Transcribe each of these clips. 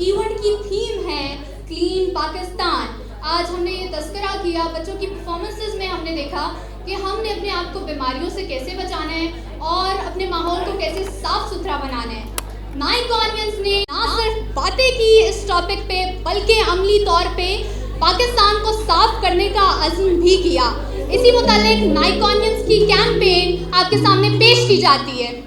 Event की theme है clean Pakistan. आज हमने ये तस्करा किया, बच्चों की परफॉर्मेंसेस में हमने देखा कि हमने अपने आप को बीमारियों से कैसे बचाना है और अपने माहौल को कैसे साफ सुथरा बनाना है। नाइक ऑनियंस ने ना सिर्फ बातें की इस टॉपिक पे, बल्कि अमली तौर पे पाकिस्तान को साफ करने का अज़्म भी किया। इसी मुतालिक नाइक ऑनियंस की कैंपेन आपके सामने पेश की जाती है।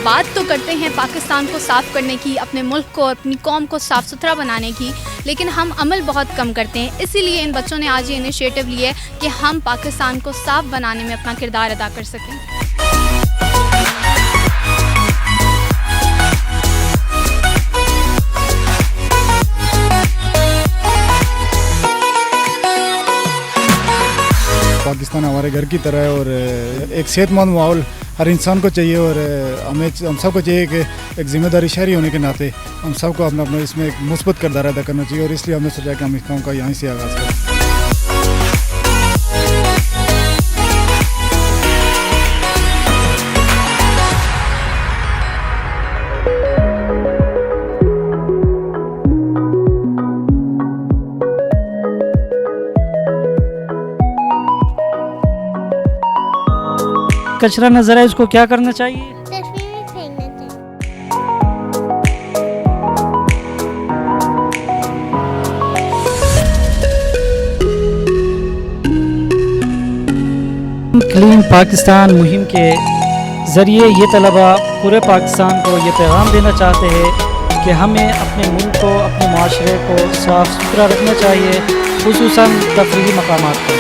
बात तो करते हैं पाकिस्तान को साफ़ करने की, अपने मुल्क को, अपनी कौम को साफ़ सुथरा बनाने की, लेकिन हम अमल बहुत कम करते हैं। इसीलिए इन बच्चों ने आज ये इनिशिएटिव लिया है कि हम पाकिस्तान को साफ़ बनाने में अपना किरदार अदा कर सकें। पाकिस्तान हमारे घर की तरह है और एक सेहतमंद माहौल हर इंसान को चाहिए और हम सबको चाहिए कि एक ज़िम्मेदारी शहरी होने के नाते हम सबको अपना अपना इसमें एक मुस्बत किरदार अदा करना चाहिए और इसलिए हमने सोचा कि हम इस काम का यहीं से आगाज़ करें। कचरा नजर है, इसको क्या करना चाहिए? डस्टबिन में फेंकना चाहिए। क्लीन पाकिस्तान मुहिम के ज़रिए ये तलबा पूरे पाकिस्तान को ये पैगाम देना चाहते हैं कि हमें अपने मुल्क को, अपने माशरे को साफ़ सुथरा रखना चाहिए, खुसूसन तफरीही मकामात पर।